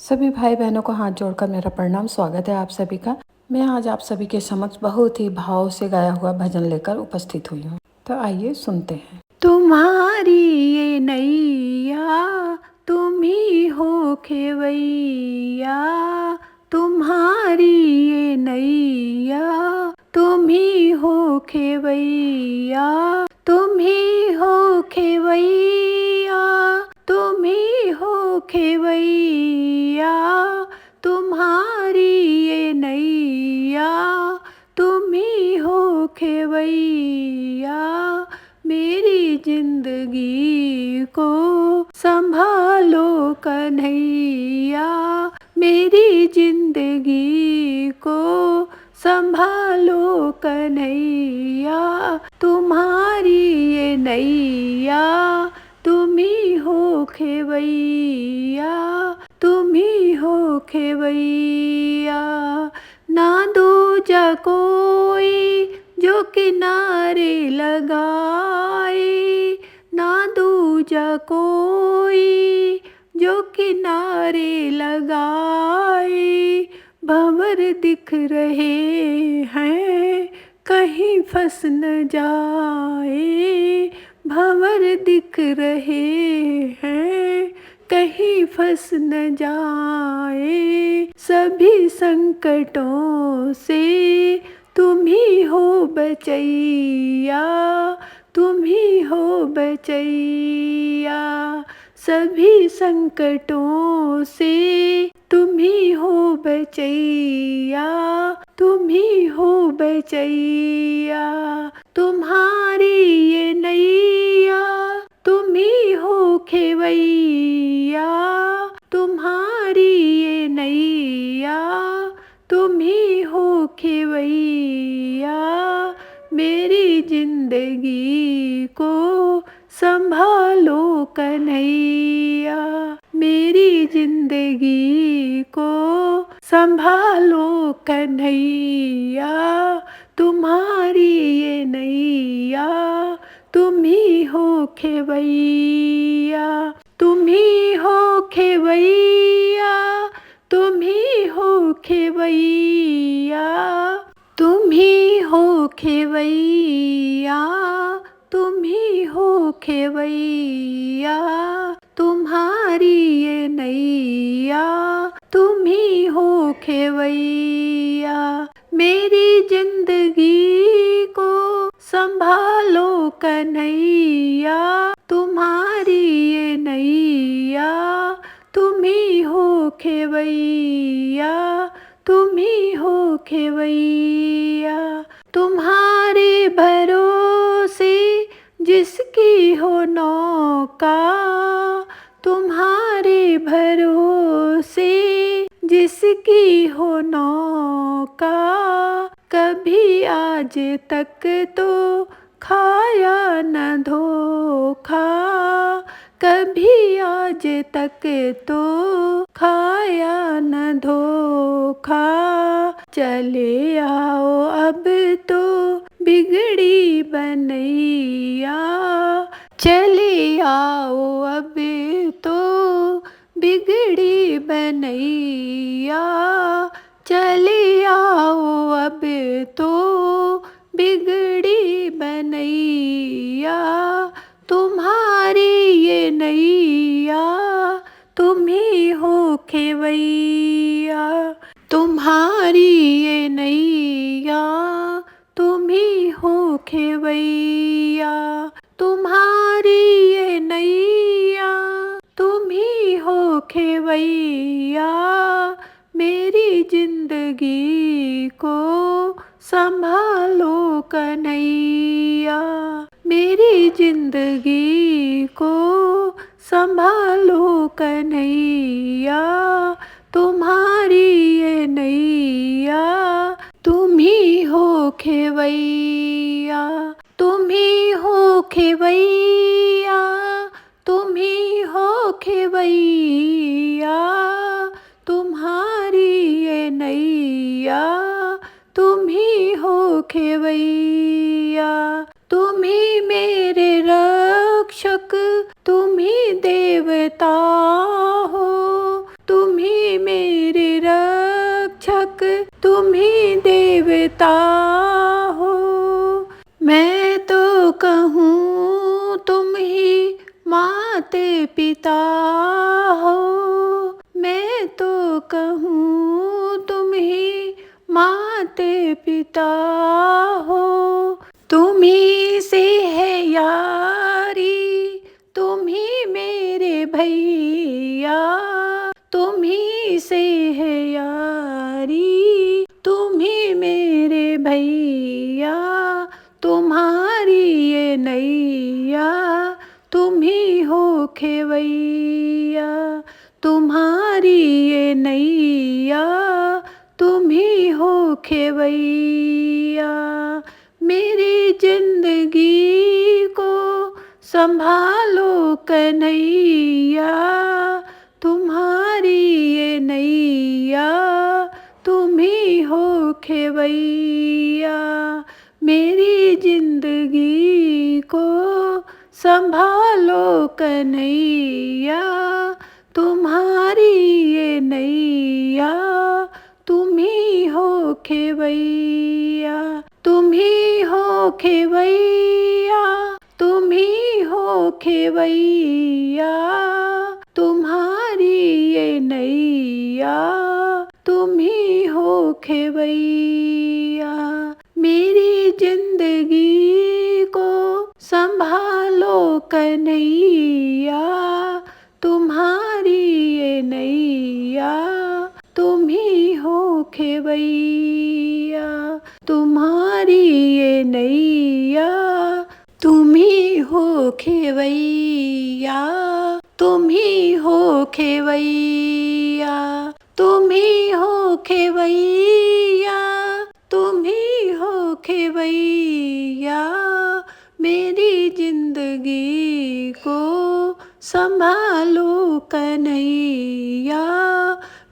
सभी भाई बहनों को हाथ जोड़कर मेरा प्रणाम। स्वागत है आप सभी का। मैं आज आप सभी के समक्ष बहुत ही भाव से गाया हुआ भजन लेकर उपस्थित हुई हूँ। तो आइए सुनते हैं। तुम्हारी ये नैया तुम ही हो खेवैया, तुम्हारी ये नैया तुम ही हो खेवैया, तुम ही हो खेवैया, तुम ही हो खेवैया, तुम्हारी ये नैया तुम ही हो खेवैया, मेरी जिंदगी को संभालो कन्हैया, मेरी जिंदगी को संभालो कन्हैया, तुम्हारी ये नैया तुम ही हो खेवैया, तुम ही हो खेवैया, ना दूजा कोई जो किनारे लगाए, ना दूजा कोई जो किनारे लगाए, भंवर दिख रहे हैं कहीं फंस न जाए, भंवर दिख रहे हैं कहीं फंस न जाए, सभी संकटों से तुम ही हो बचैया, तुम ही हो बचैया, सभी संकटों से तुम ही हो बचैया, तुम ही हो बचैया, तुम्हारी ये नैया तुम ही हो खेवैया, तुम्हारी ये नैया तुम ही हो खेवैया, मेरी जिंदगी को संभालो कन्हैया, मेरी जिंदगी को संभालो कन्हैया, तुम्हारी ये नैया तुम ही हो खेवैया, तुम ही हो खेवैया, तुम ही हो खेवैया, तुम ही हो खेवैया, तुम ही हो खेवैया, तुम्हारी ये नैया तुम ही हो खेवैया, मेरी जिंदगी को संभालो कन्हैया, तुम्हारी ये नैया तुम ही हो खेवैया, तुम ही हो खेवैया, तुम्हारे भरोसे जिसकी हो नौका, तुम्हारे भरोसे जिसकी हो नौका, कभी आज तक तो खाया न धोखा, कभी आज तक तो खाया न धोखा, चले आओ अब तो बिगड़ी बनैया, चले आओ अब तो बिगड़ी बनैया, चले आओ अब तो बिगड़ी बनैया, तुम्हारी ये नैया तुम ही हो खेवैया, तुम्हारी ये नैया तुम ही हो खेवैया, तुम्हारी ये नैया तुम ही हो खेवैया, मेरी जिंदगी को संभालो कन्हैया, मेरी जिंदगी को संभालो कन्हैया, तुम्हारी ये नैया तुम ही हो खेवैया, तुम ही हो खेवैया, तुम ही हो खेवैया, तुम्हारी ये नैया तुम ही हो खेवैया, तुम ही मेरे रक्षक, तुम ही देवता हो, तुम ही तक तुम ही देवता हो। मैं तो कहूँ तुम ही माते पिता हो। मैं तो कहूँ तुम ही माते पिता हो। तुम ही से है यारी, तुम ही मेरे भैया। तुम ही से है यारी, तुम ही मेरे भैया। तुम्हारी ये नैया, तुम ही हो खेवैया। तुम्हारी ये नैया, तुम ही हो खेवैया। मेरी जिंदगी को संभालो कन्हैया। तुम्हारी ये नैया, तुम ही हो खेवैया। मेरी जिंदगी को संभालो कन्हैया। तुम्हारी ये नैया, तुम ही हो खेवैया। तुम ही हो खेवैया, तुम ही हो खेवैया। तुम्हारी ये नैया, तुम ही हो खेवैया। मेरी जिंदगी को संभालो कन्हैया। तुम्हारी ये नैया, तुम ही हो खेवैया। तुम्हारी ये नैया, तुम ही हो खेवैया। तुम ही हो खेवैया। तुम ही हो खेवैया। तुम ही हो खेवैया। मेरी जिंदगी को संभालो कन्हैया।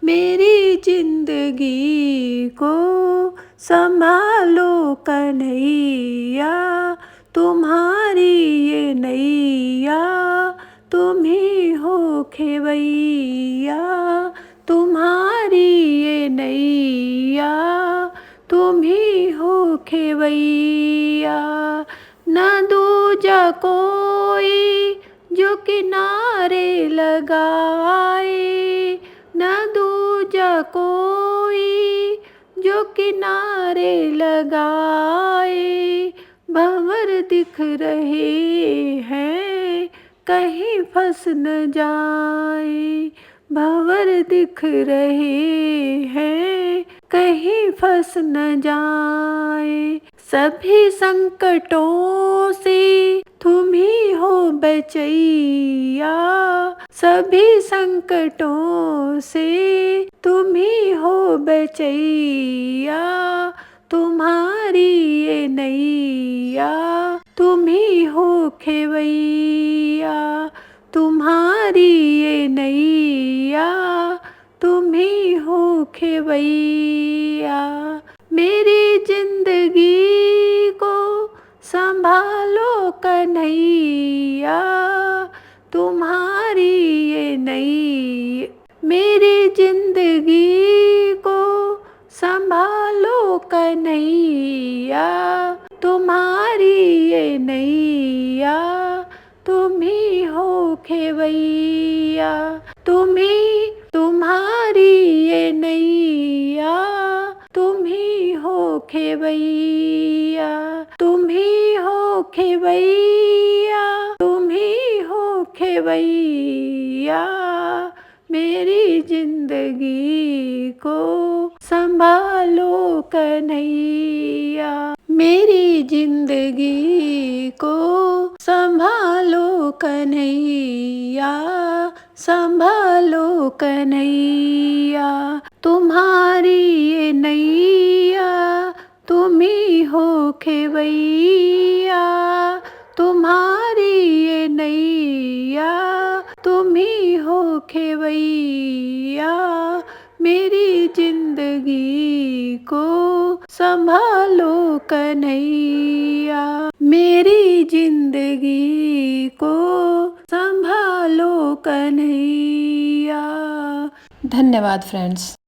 मेरी जिंदगी को संभालो कन्हैया। तुम्हारी ये नैया, तुम ही हो खेवैया। तुम्हारी ये नैया, तुम ही हो खेवैया। न दूजा कोई जो किनारे लगाए। न दूजा कोई जो किनारे लगाए। भंवर दिख रहे हैं, कहीं फंस न जाए। भंवर दिख रहे हैं, कहीं फंस न जाए। सभी संकटों से तुम ही हो बचैया। सभी संकटों से तुम ही हो बचैया। तुम्हारी ये नैया, तुम ही हो खेवैया। तुम्हारी ये नैया, तुम ही हो खेवैया। मेरी जिंदगी को संभालो कन्हैया। तुम्हारी ये नैया, मेरी जिंदगी को संभालो कन्हैया। तुम्हारी ये नैया, तुम ही हो खेवैया। तुम्हारी ये नैया, तुम ही हो खेवैया। तुम ही हो खेवैया। तुम ही हो खेवैया। मेरी जिंदगी को संभालो कन्हैया। मेरी जिंदगी को संभालो कन्हैया। संभालो कन्हैया। तुम्हारी ये नैया, तुम ही हो खेवैया। तुम्हारी ये नैया, तुम ही हो खेवैया। मेरी जिंदगी को संभालो कन्हैया। मेरी जिंदगी को संभालो कन्हैया। धन्यवाद फ्रेंड्स।